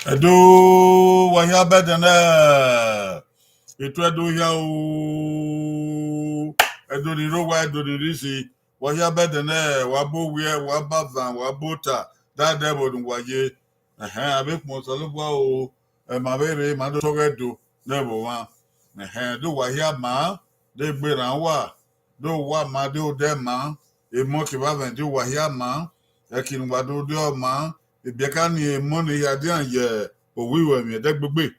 Edo wahia bedene. Itu edo ya o. Edo ni rowa edo ni risi. Wahia bedene wabo wie wabavan wabota. That devil waye. Abe mo salubwa o. Mabere mado togedo nebo wa. Do wahia ma de gbera wa. Do wa ma do de ma. E mo ki ba ven do wahia ma. Ekin wa do de ma. Ibiaka ni money ya dia ye owiwe mi de gbegbe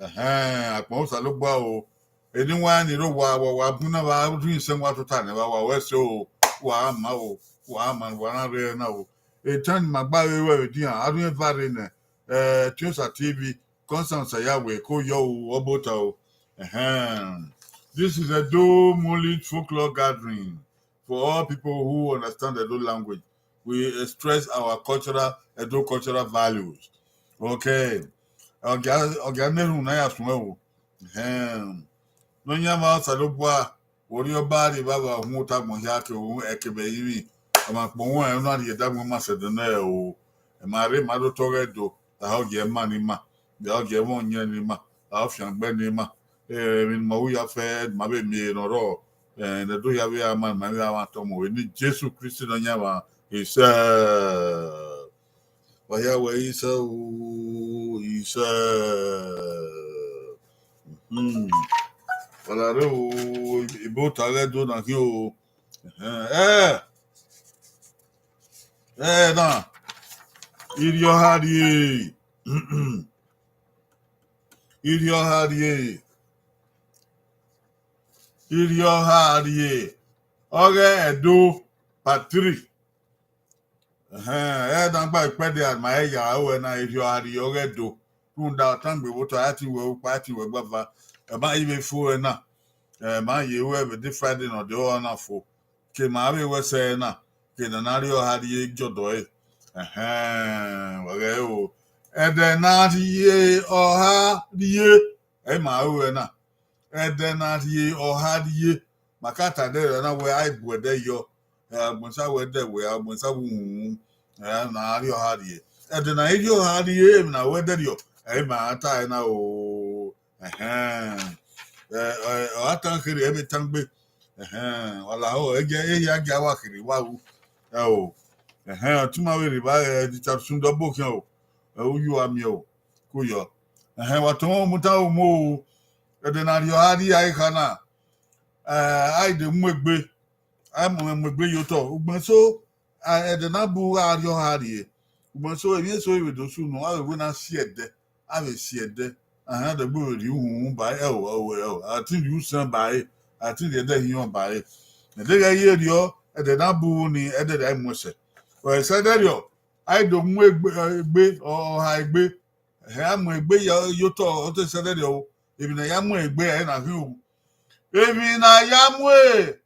apon sa lo gba o eni wa ni ro wa buna wa rin se wa to ta ne wa we so wa ma na re na o e tan magba we di an arun vare ne Tiosa TV Constance Yawe ko yo Obota o this is a Moonlit folklore gathering for all people who understand the Edo language. We express our Edo cultural values. Okay. Ọ̀gá na ya sùn ẹ̀wò. Lóyún àmà ọ̀sàlóbùà orí ọba rí bàbá òun ta mọ̀ ya kí òun ẹ̀kẹ̀bẹ̀ yìí rìn. Ọmọ àpò wọn ẹ̀rọ náà yẹ dágbọ́n máa ṣẹ̀dọ̀ náà o. Ẹ̀mà rí màá tó tọ́rọ̀ ẹ̀dọ̀ làwọn ọ̀gá ẹ̀ mà ní mà. Bí ọ̀gá ẹ̀ wọ̀n yẹn ní mà. Làwọn fi àgbẹ̀ ní mà. Mi ni mo wúya fẹ́ màá bẹ̀ mi nọ̀rọ̀. Ẹ̀ẹ́dẹ̀dọ̀ yà wí àmà màá wí àmà tọmọ. Ní Jésù Kristi náà yà wà. Wahia Isa Isa. Olare o Ibota le do na ki o. Na. Irhioha die. Irhioha die. Irhioha die. Oge Edo Patri. Dan gba ipede at my ya o na Irhioha die oge do. Runda tangbe woto ati we party we gbava. E ba ibe fu na. Ma ye we be Friday no de o na fo. Ke ma be we se na. Ke na Irhioha die jodo e. Wage o. Ede na die oha die. Ma o na. Ede na die oha die. Makata de na we ai bu de yo. Agbonsa we de we agbonsa wu. Na Irhioha die. Ede na Irhioha die na we de yo. Ma ata na o. Atan kiri ebe tangbe. Wala o eje ya ga wa kiri wa wu. O. Tuma we riba di chapsun do bo kian o. O yu ami o. Ko yo. Wa to mo ta o mo. Ede na Irhioha die ai kana. Ai de mwegbe. Ai mo mwegbe yo to. Ugbon so ede na bu Irhioha die. Ugbon so ebi so we do su no. We na si ede. Ave si ede. The boy you by I think you send by I think the day you by the day year yo at the nabu ni at the I must say. Well, said that yo I don't make or high be ham be yo to said that yo even a yam way be and a few even a yam way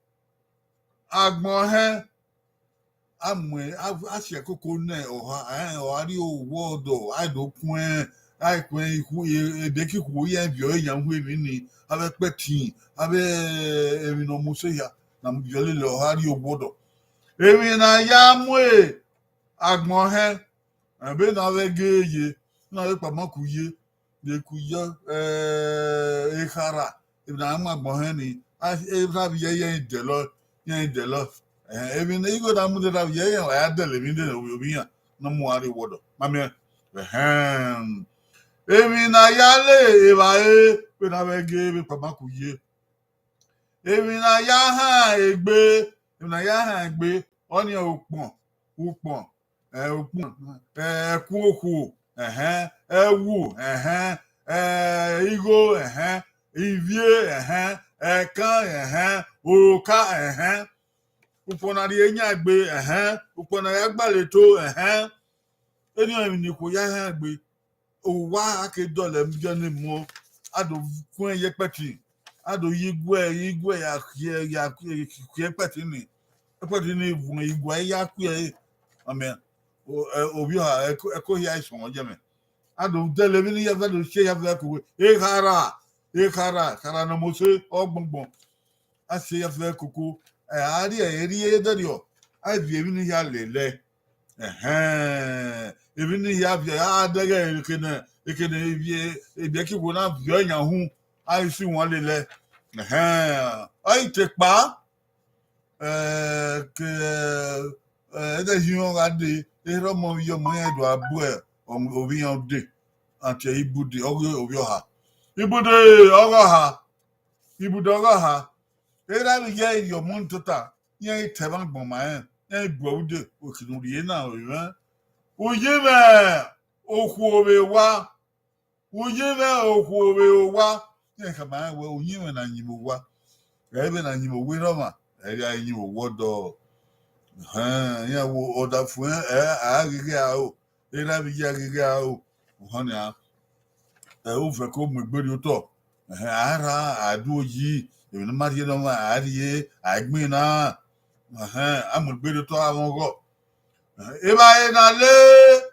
agmo amwe asia koko ne or you word I don't point ai kwen iku edeki ku ye bio yan hu emi ni abe peti abe emi no muso ya na mjole lo hari obodo emi na ya mwe agbon he abe na we geye na we pa makuye de kuya ekhara emi na ma agbon he ni ebra bi ye de lo emi na igo da mu de da ye ya de le mi de obi ya na mu ari wodo mame Emi na yale ebae pe na wege be pamakuye. Emi na ya ha egbe, emi na ya ha egbe, oni opon, opon, ku oku, ewu, igo, ivie, ekan, oka, opon na ri enya egbe, opon na ya gbaleto, eni emi ni ko ya ha egbe. Wa ake dole mjane mo ado kun ye peti ado yigwe ya peti ni vun igwe ya ku e amen obi ha eko ya ison je me ado dele mi ni ya do se ya fa ku kara na mo se ogbongbon a se ya fa kuku ari eri dario a bi mi ni ya lele even ya bia adege ekene ebi ki wo na bia yan hu ai si won lele ai te pa ke de yon ade ero mo yo mo edo abu e obi yan de ante ibude obi oha ibude oha era bi ye yo mo ntota yen te ban gbon ma en gbo ude okinu ri na o ran Uyime okwuobe wa. Ye kama we uyime na nyimo wa. Ebe na nyimo we roma. Ebe nyimo wodo. Ya wo oda fu agige a o. Era bi agige a o. Honi a. O fe ko mo gberi oto. Ara adu yi. Ebe na mari no ma ariye agbin na. Amu gberi oto awon go. Eba na le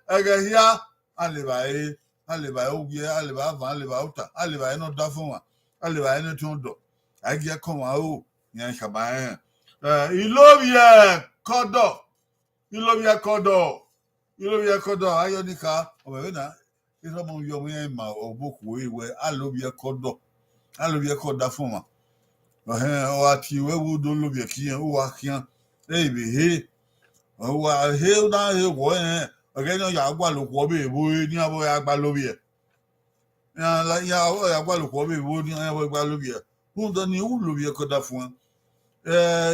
egehia alibae ogie aliba van aliba uta aliba no da fun wa aliba no tun do age kon wa o yan shaban ilobie kodo ayonika o na iro mo yo mo yan ma oboku ewe alobie kodo fun wa o ati wewu do lobie kiyan o wa kiyan ebe wa he na he wo again ya gba lo ko be bo ni abo ya gba lo bi e ya o ya gba lo ko be bo ni abo gba lo bi e Hundo ni ulubia koda fun.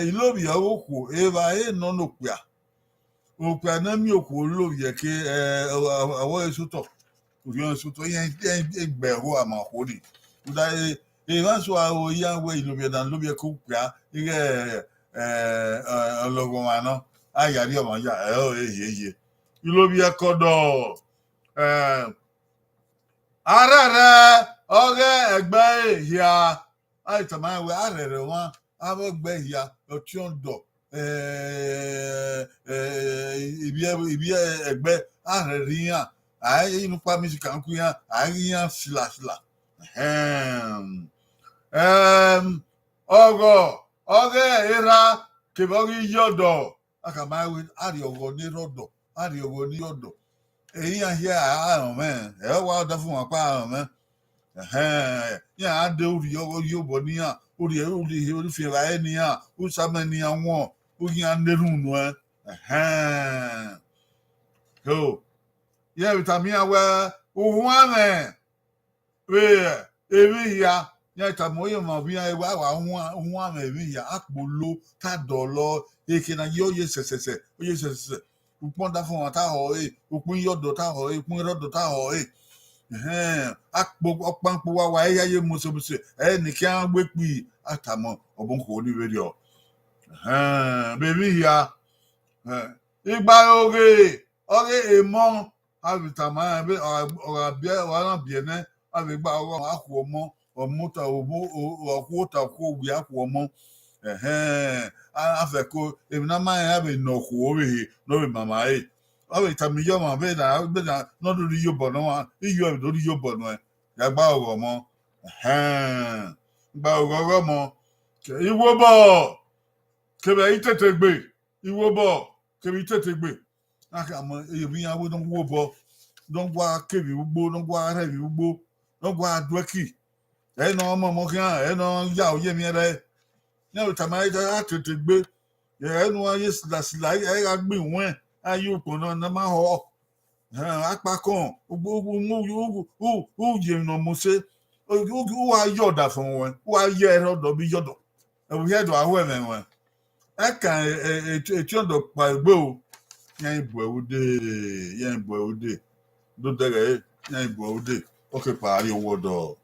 Ilobia oku eva no no kwa. Okwa na mi oku olobia ke awo esuto. Urion suto yen egberu amahori. Uda even so awo yan we ilobia dan lobia ku kwa ige ologomano ayari omo ya ye. Ilobia kodo arere oge egbe hia aitama we arere won abo egbe hia otiondo ibi egbe arere yan ai inu pa music kan ku yan ai yan sila oge era kebogi yodo akama we ari ogo ni rodo ari ogo ni yodo eyin ahia ahun men wa da fún wa pa ahun men ya ade ori obo ni an ori fi ra eni an o sama ni awon o yan nerun nu so ya vitamin awa ohun ame we ebi ya tamoye mo bi wa ohun ame ebi ya apolo ta dolo ekena yo ye sesese upon da fún wa ta ho upon yodo ta ho upon rodo ta ho akpo opanpo wa eyaye mosobuse ni ki an gbe pi atamo obon ko ni radio baby ya igba oge emo avitama be orabia wa biene avigba owo aku omo omuta obo okuta ku bi aku omo afeko emina ma ya be no ku owe no be mama awe tami yo ma be na no do yo bono wa iyo do yo bono ya gba owo mo gba owo mo iwo bo kebe itete gbe iwo bo kebe itete gbe aka mo ebi yan wo don wo bo don gwa kebe ugbo don gwa rebi ugbo don gwa dweki no mo kan no ya oye mi re na tama ida tete gbe no aye sila ga gbe won aye opo na ma ho apa kan ugbo mu je no mo se o wa yoda fun won o wa ye rodo bi yodo e wo ye do aho e men won aka eti odo pa egbe o yan ibo ewude do dere yan ibo ewude o ke pari owo do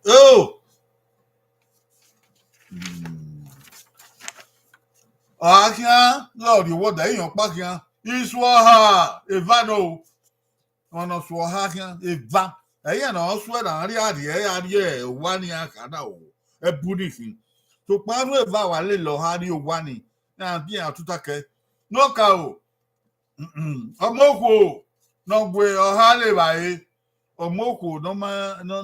akia lord owo da eyan pa kian isu oha evano ono su oha kian eva eyan na so da ri adie wa ni akada o ebuni fin to paru eva wa le lo ha ri o wa ni na bi atutake no ka o omoko no gwe oha le bae omoko no ma no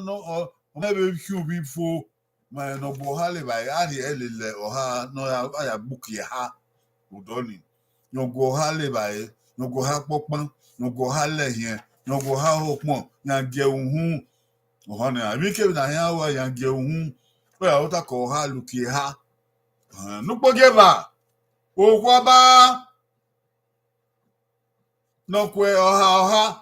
be chu bi fo ma no bo ha le bae ari elele oha no ya buki ha udoni no go ha le bae no go ha popon no go ha le yen no go ha hopon na ge ohun oha na abi ke na yan wa yan ge ohun o ya o ta ko ha luki ha no pogeba okwa ba no kwe oha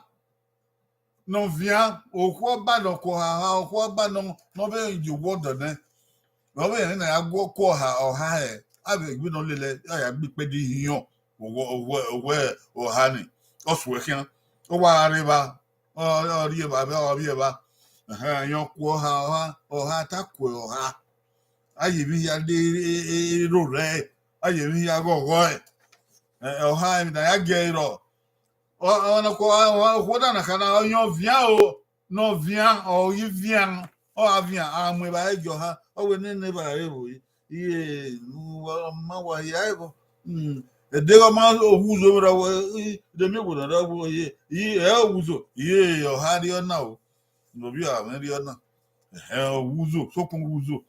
no vient okwa ba no ko ha okwa ba no be ju wodo ne no be na agwo ko oha abe gbe no lele ya gbe pe di hiyan owo oha ni osu ekian o wa riba o ri ba yan ko oha ta ko oha aye bi ya de ro re aye bi ya go oha mi na ya ge ro on ko na kana yon vient non vient il vient vient amwe ba ejo ha o we ne ba ebo iye ma wa ya ebo de go ma ohuzo ra de mi go na ra bo iye ohuzo iye o ha ri ona o no bi a me ri ona ohuzo so kun ohuzo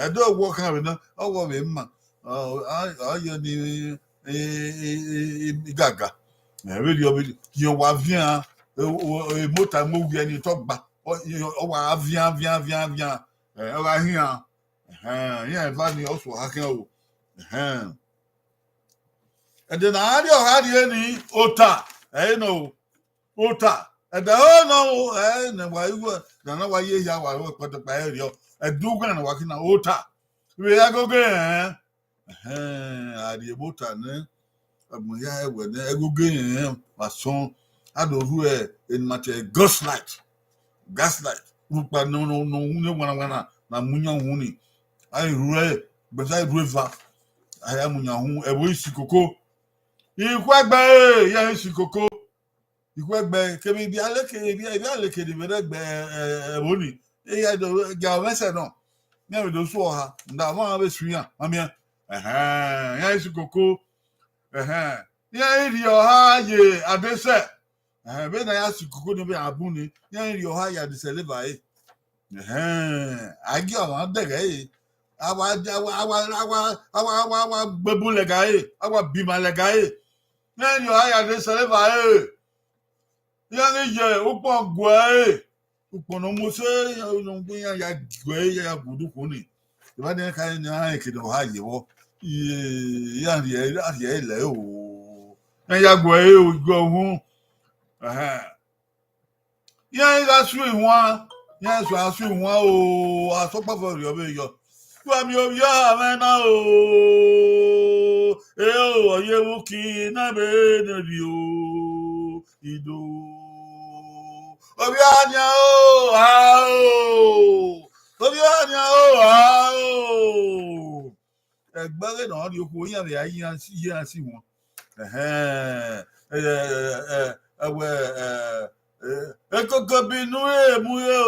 ado wo kan be na o wo be ma ayo ni gaga really you wa vient mota mo wi ani to gba o wa vient o wa hian yan va ni o so hakin o and then ha di ni ota no ota and no na wa iwo na wa ye ya wa o poto pa eri o eduga na wakina ota we agoge adi Ibota ne amuya ewe ne agoge mason adoru in mate gaslight rupa no wana na munya huni ai rure beza ruva ai munya hu ewo isikoko ikwagbe ya isikoko ikwagbe kebi bi aleke di bedegbe woni ya do ga mese no me do so ha nda ma be suya amia ya isikoko ya Irhioha ye adese be na ya isikoko no be abuni ya Irhioha ya adese leva agi awon dege awa gbebu lega awa bima lega ya Irhioha ya adese leva ya ye upo gwe upo no mose no gbe ya gwe ya gudu kuni ba de ka ni ha ekedo ha yewo ya ile o ya gwe o gwo hu ya ga su ihwa ya so asu ihwa o asopa for yo be yo wa mi o ya mena o o ye wo ki na be no di o ido obianya o ha o obianya o ha o egbere na ri oku yan be ayi si won ewe ekoko binu emuye o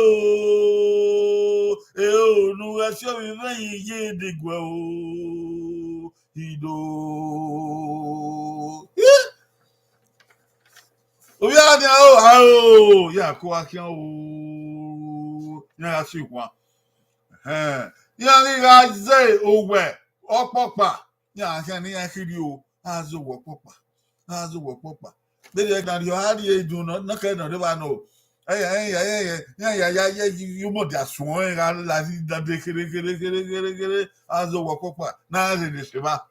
nu asio mi veyin ye degwa o ido obianya o ha o ya ko akian o ya si kwa ya ri ga ze owe opopa ya akian ni akiri o azo wo popa bele na Irhioha di edu no ke no de ba no ya you mo dia suwon ga la da de kere azo wo popa na ze de se ba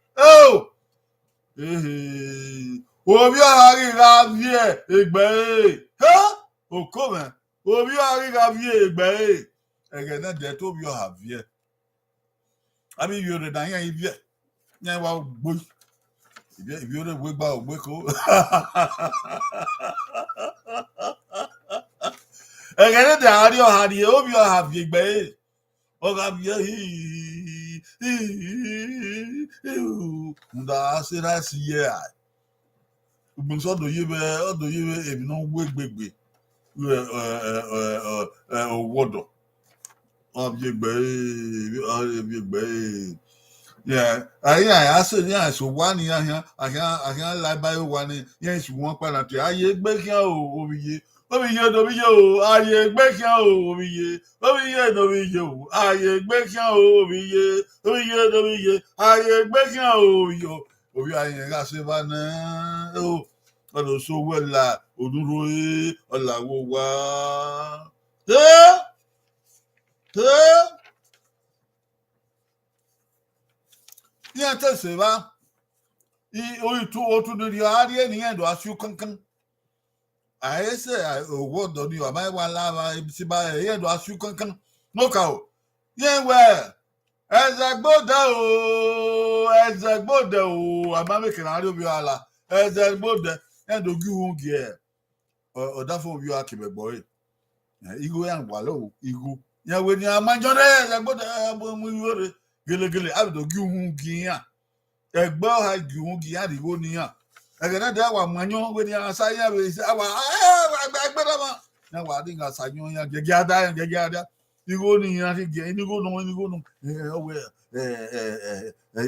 Irhioha ri ga vie egbe o ko me Irhioha ri ga vie egbe ege na de to Irhioha vie abi yo de dan yan vie yan wa gbo if you don't wake up, wake up. Again, the audio had the Irhioha big bay. Oh, I'm I said, I see, yeah. So do you if no wake big water of big bay. Yeah, I said, yeah, so 1 year, I can't lie by 1 year. Yes, one penalty. I back over ye. Over you, I back over ye. Over you, I back over ye. Over ye, I back over you. Over you, I got 7. Oh, but so well, la, Oduro, la, wa. Yeah, tell Seva. O tu do your area ni endo asu kankan. I say I what do you my one lava ibsiba endo asu kankan. No ka o. Yen we ezagboda o amame kan ari obi ala. Ezagboda endo giwu gie. O da fo obi akebegbo e. Igu yan walo igu. Yan we ni amanjo re ezagboda mu yore gele abido giwu gie. Egbo ha giwu gi ariwo niyan egena da wa manyo we ni asaya we awa agbada ma na wa di nga sanyo ya gege ada iwo niyan ti ge ni go no we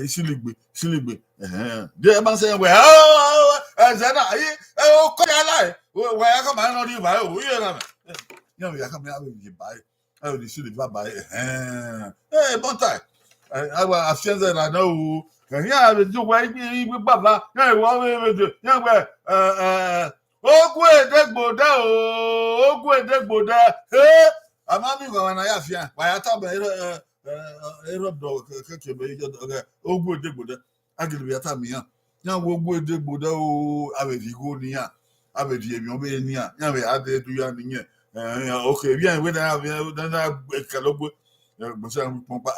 siligbe de ma say we zana yi o ko ya lai we ya ka ma no di ba o ye na ya ya ka ma we ba I di siligba ba bon time awa afienza na no ya be ju wa ibi baba ya wo we ya we ogun edegboda amami go na ya fia wa ya ta be do keke be ogun edegboda agili ya ta mi ya wo ogun edegboda o abedigo ni ya abedi emi o be ni ya be ade du ya ni okay bien we na kalogbo Busan pompa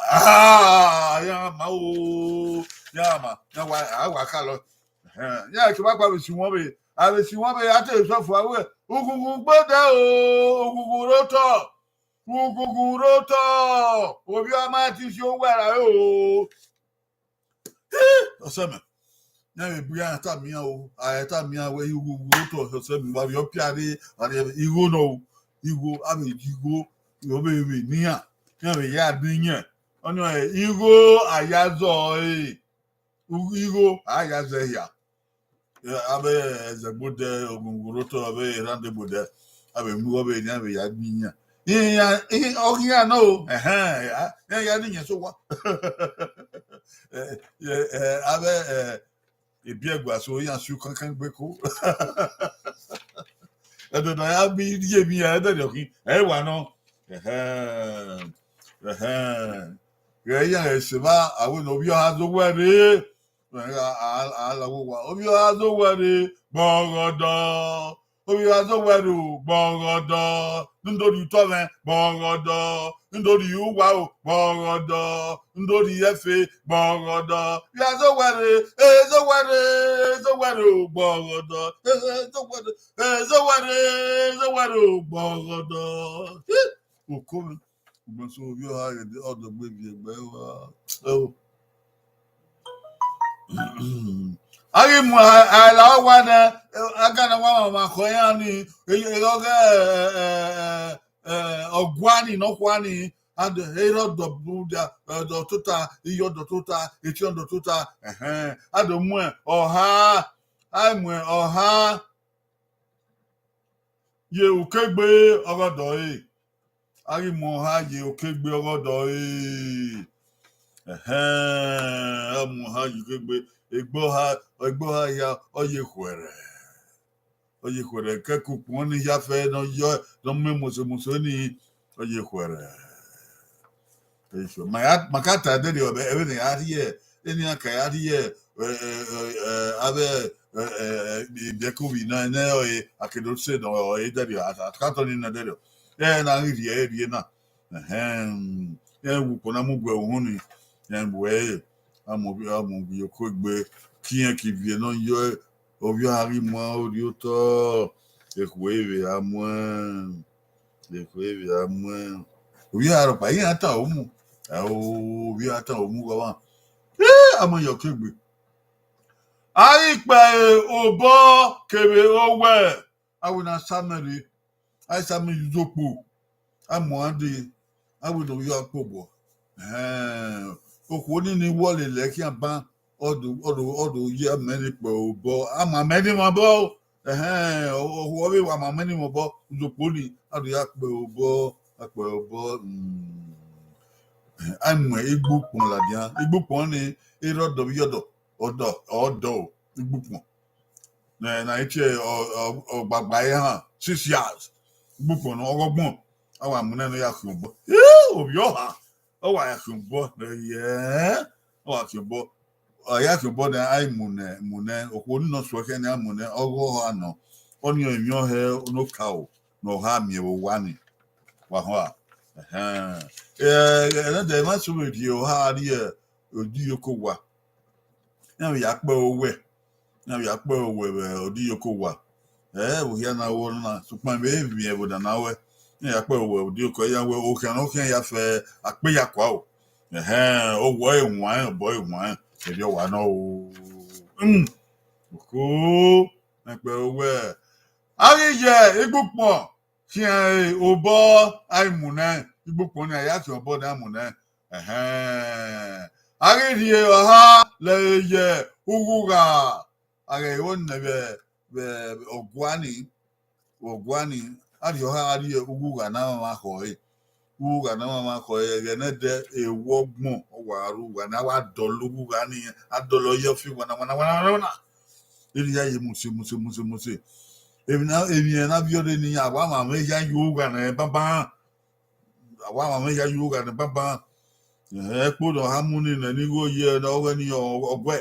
ya ma o ya ma ya wa ka lo ya ki ba pa be si won be a be si won be ate so fu awe ugugu gbode o ugugu roto obi ama ti si o wera o oseme na me buya ta mi o ta mi awe ugugu roto so me ba yo piade igo no igo abi igo yo be niya ya be ya binya ono igo ayazo igo ayazo ya abe ezegbode ogungoroto abe randebode abe mu obe ni abe ya binya ya ogia no ya ni so wa abe ebiegwa so ya su kankan gbeko edo na ya bi die bi ya edo de wa no ya eseba awo no bi ha zo were alawo wa obi ha zo were bogodo obi ha zo were bogodo ndori tove bogodo ndori uwa o bogodo ndori efe bogodo ya zo were bogodo zo were bogodo okome so obi ha de odo gbebi egbe wa ari mu ala wa na aga na wa ma ko ya ni eyoge ogwani no kwani and hero do buda do tota iyo do tota etion do tota ado mu oha ai mu oha ye okegbe ogodo ari mu oha ye okegbe ogodo amu ha ye okegbe egbo ha ya oye kwere keku poni ya fe no yo no muso ni oye kwere eso makata de yo everything out here any aka out here abe bi na oye akedo se no oye de yo atkato ni na de yo na ri na wu pona mu gwe ohun ni bu amobi okogbe kiyen ki vie no yo obi hari mo ori oto ekweve amwe obi haro pa yin ata omu obi ata omu go wa amo yo kegbe ari pe obo kebe owe awuna sameri ai sameri zopo amo ande awuno yo apobo okwo ni wole le ki aba odo ye meni pe obo ama meni mo bo owo we wa ma meni mo bo uzopoli ado ya pe obo amwe igbupon la dia igbupon ni irodo yodo odo igbupon na iche ogbagba ye han 6 years igbupon ogogbon awa mune no ya ku obo Irhioha wa ya ku obo wa ku obo ya ku obo na ai mune okwo ni no so ke na mune ogo ano oni enyo he no kawo no ha mi wo wani wa ho na de ma so Irhioha ri odi yokowa ya pe owe odi yokowa wo ya na wo na supan be bi e wo da na we ya pe owe odi yoko ya we o kan ya fe ape ya kwa o wo enwan boy enwan Irhioha no o ko na pe owe ari ye igbupon ki obo ai muna igbupon ni ya ti obo da muna ari Irhioha le ye uguga ari won na be ogwani Irhioha ari uguga na ma ko ne de ewogbon owaru wa na wa dolugu ga ni adolo yo fi wana iri ya ye muse ebi na biode ni awa ma me ya yoga na baba ekpodo hamuni na ni go ye na owe ni ogwe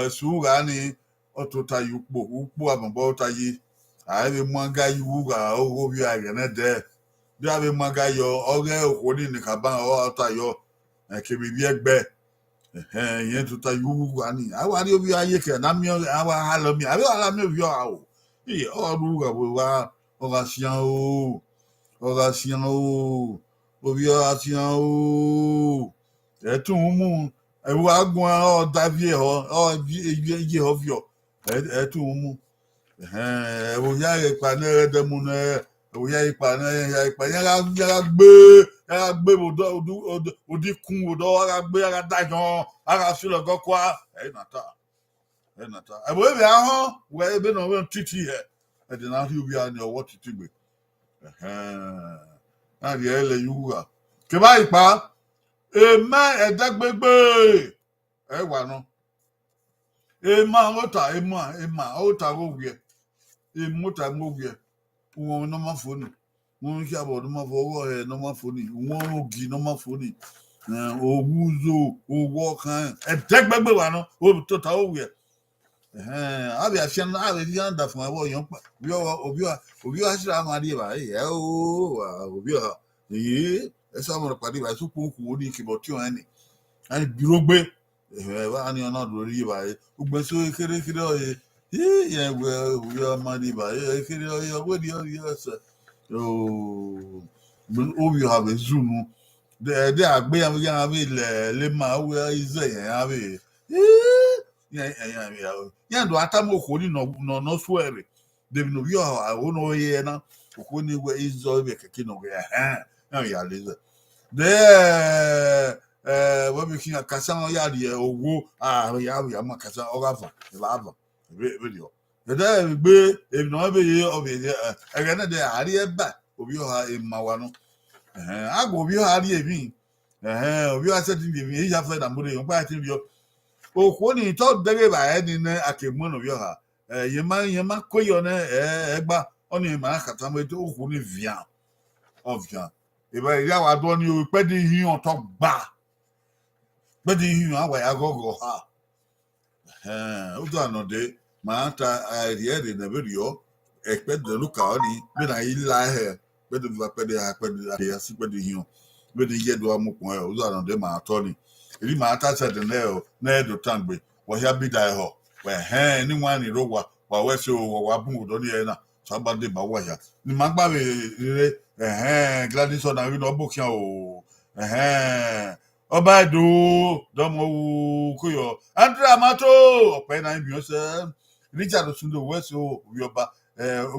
su ga ni otuta ukpo abambo tayi aibe mwanga yuga ogo bi aga na de bí a bẹ maga yọ ọrẹ òkò ní nìkàbá ọta yọ kèmí bí ẹgbẹ yẹn tó ta yúwú wa ni àwọn àdé obi ayé kẹ náà mi àwọn àlọ mi àbí wàhálà mi ò yọ àwò iye ọdún wúwo wa ọ̀rọ̀ àṣìyàn o obi ọ̀rọ̀ àṣìyàn o ẹ̀tún mú ẹ̀wù agun ọ̀dà bí ẹ̀yẹ ọ̀fíọ̀ ẹ̀tún mú ẹ̀wù yá ìpa náà ẹ̀dẹ̀mú náà ẹ̀wù yá ìpa náà yára gbé òdì kún òdò yára gbé yára dájọ́ yára sílẹ̀ kọ́kọ́ ẹ̀ nàta ẹ̀wù ẹ̀bí ahọ́n wẹ̀ ẹ̀bí náà wẹ̀ títí ẹ̀ ẹ̀dẹ̀ náà yóò bí i àná ọwọ́ títí gbé náà rí ẹ̀ lẹ̀ yúwú à kìbá ìpa èmẹ ẹ̀ẹ́dẹ́gbẹ́gbẹ́ ẹ̀ wà náà èmà èmà ọ̀tà òwúyẹ èmọ̀tà òwúyẹ wọn nọ́mà fóònù wọn ń ṣàbọ̀ nọ́mà fọwọ́ ẹ̀ nọ́mà fóònù wọn ògì nọ́mà fóònù òwúzò owó kan ẹ̀ẹ́dẹ́gbẹ́gbẹ́ wà náà ọ̀tà òwúyẹ àbí àfihàn àbí àfihàn dà fún àwọn èèyàn pa òbí wa ṣe àwọn adìyẹ báyìí òbí wa èyí ẹsẹ ọmọ rẹ pàdé báyìí sókò òkú ó ní ìkìbọ tí wọn ẹni bíró gbé wà ní ọ̀nà àdúró yìí báyìí gbogbo ẹsẹ kérékéré ọyẹ yẹn wẹ òbí ọmọ ní báyìí kéré ọyẹ ọwọ́ ní ọyẹ ẹsẹ òbí wa bẹ zùnú dẹ àgbéyàwó yẹn abẹ lẹ máa wẹ ẹsẹ yẹn abẹ yẹn dùn àtàmú òkú ní nọ sùwẹrẹ dèbí ní òbí àwọn ọyẹ yẹn náà òkú ní wẹ ẹsẹ ọbẹ kẹkẹ náà wẹ náà yà lẹsẹ wọ́n bí kí n kasa wọn yà di owó yà má kasa ọ̀rọ̀ àfà ìlà àfà ìbí di ọ ẹ̀dá gbé èmi náà bẹ yẹ ọbẹ ẹ̀rẹ́ náà dẹ àárí ẹ̀ bá òbí ọ̀hà ìmà wa nù àgbà òbí ọ̀hà àárí èmi òbí ọ̀hà sẹ́tì ní èmi èyí yà fẹ́ dàmbó de yọ̀ nípa àti ìbí ọ òkú ní ìtọ́ dẹ́gẹ́ bá ẹ̀ ní ní àkèmọ́ òbí ọ̀hà yẹn má kó yọ ní ẹgbà ọ̀ ní ìmà àkàtà mọ́ ètò òkú ní vian ọ̀vian ìbá ìyá wa dọ́ ní o pẹ́ di yín ọ̀tọ̀ gbà pẹ́ di yín àwọn ẹ̀yà gọ́gọ́ ha ó tó àná dé màá ta ẹ̀rí ẹ̀rí nàbẹ́ rí ọ ẹ̀pẹ́ dẹ̀lú kà ọ́ ní bí náà yí la ẹ̀ pẹ́ di pẹ́ di ha pẹ́ di àyà sí pẹ́ di yín pẹ́ di yẹ́ do amúkùn ẹ̀ ó tó àná dé màá tọ́ ni èyí màá ta sẹ̀dẹ̀ náà ẹ̀ náà ẹ̀ dò tán gbé wọ́n yá bí da ẹ̀ họ wẹ̀ ní wọn ní ro wà wẹ́sẹ̀ wà bùn òdọ́ ní ẹ̀ náà sábàdé bá wà yá ni màá gbà rere Gladys ọ̀nà rí lọ bókíà o ọba ẹ̀dọ́ dọ́mọ kó yọ andrea mato ọ̀pẹ́ náà ibi ọ̀sẹ̀ Richard Osundo wẹ́sẹ̀ o òbí ọba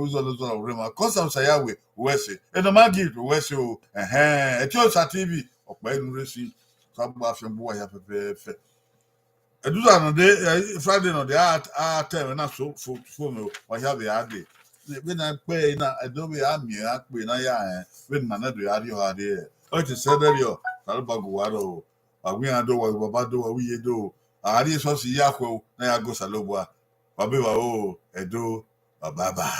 ozọlọzọlọ rẹmọ Constant Sayawe wẹ́sẹ̀ Edomagid wẹ́sẹ̀ o ẹ̀tí ọ̀sà TV ọ̀pẹ́ inú rẹ̀ sí sábà fẹ́ bó wáyà fẹ́fẹ́fẹ́ ẹ̀dúdú àná dé Friday náà dé àtẹ̀rẹ̀ náà fóònù wáyà bẹ̀ á dé when I pay na I don't be am here I pay na ya when man do Irhioha there o ti se there yo talba go waro agbe an do wa baba do wa wiye do ari so si ya ko na ya go salobua babe wa o edo baba